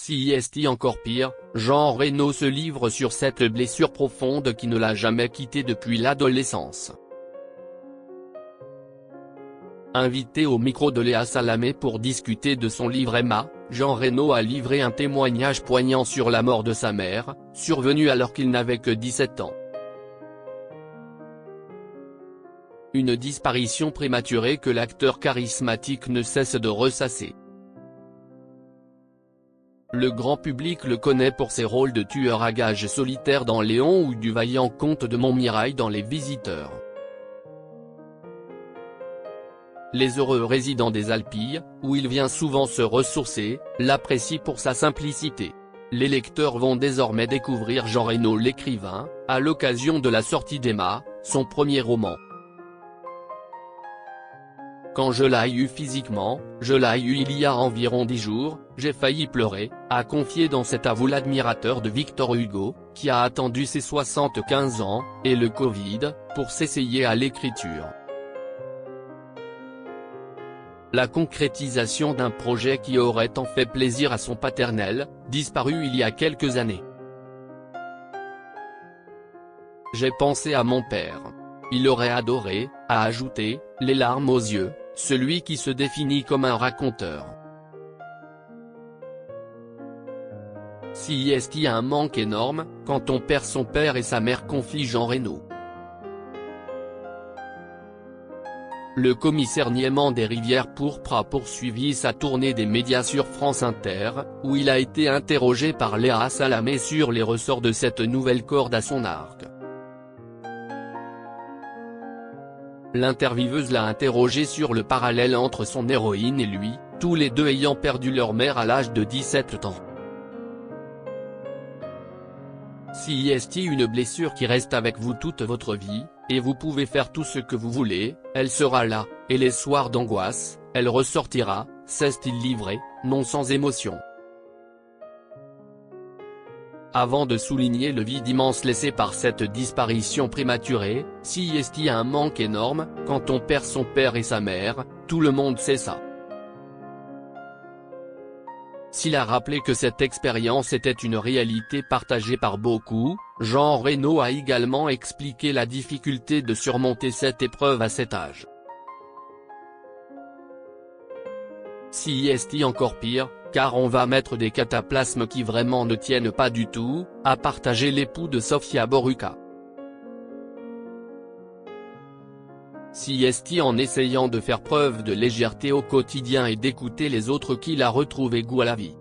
Si est encore pire, Jean Reno se livre sur cette blessure profonde qui ne l'a jamais quitté depuis l'adolescence. Invité au micro de Léa Salamé pour discuter de son livre Emma, Jean Reno a livré un témoignage poignant sur la mort de sa mère, survenue alors qu'il n'avait que 17 ans. Une disparition prématurée que l'acteur charismatique ne cesse de ressasser. Le grand public le connaît pour ses rôles de tueur à gages solitaire dans Léon ou du vaillant comte de Montmirail dans Les Visiteurs. Les heureux résidents des Alpilles, où il vient souvent se ressourcer, l'apprécient pour sa simplicité. Les lecteurs vont désormais découvrir Jean Reno l'écrivain, à l'occasion de la sortie d'Emma, son premier roman. Quand je l'ai eu physiquement, je l'ai eu il y a environ 10 jours, j'ai failli pleurer, a confié dans cet avou l'admirateur de Victor Hugo, qui a attendu ses 75 ans, et le Covid, pour s'essayer à l'écriture. La concrétisation d'un projet qui aurait tant fait plaisir à son paternel, disparu il y a quelques années. J'ai pensé à mon père. Il aurait adoré, a ajouté, les larmes aux yeux, celui qui se définit comme un raconteur. Si est-il un manque énorme, quand on perd son père et sa mère, confie Jean Reno. Le commissaire Niéman des Rivières Pourpres a poursuivi sa tournée des médias sur France Inter, où il a été interrogé par Léa Salamé sur les ressorts de cette nouvelle corde à son arc. L'intervieweuse l'a interrogé sur le parallèle entre son héroïne et lui, tous les deux ayant perdu leur mère à l'âge de 17 ans. Si est-il une blessure qui reste avec vous toute votre vie, et vous pouvez faire tout ce que vous voulez, elle sera là, et les soirs d'angoisse, elle ressortira, s'est-il livré, non sans émotion. Avant de souligner le vide immense laissé par cette disparition prématurée, si est-il un manque énorme, quand on perd son père et sa mère, tout le monde sait ça. S'il a rappelé que cette expérience était une réalité partagée par beaucoup, Jean Reno a également expliqué la difficulté de surmonter cette épreuve à cet âge. Si est-il encore pire, car on va mettre des cataplasmes qui vraiment ne tiennent pas du tout, a partagé l'époux de Sofia Boruca. Si est-il en essayant de faire preuve de légèreté au quotidien et d'écouter les autres qu'il a retrouvé goût à la vie.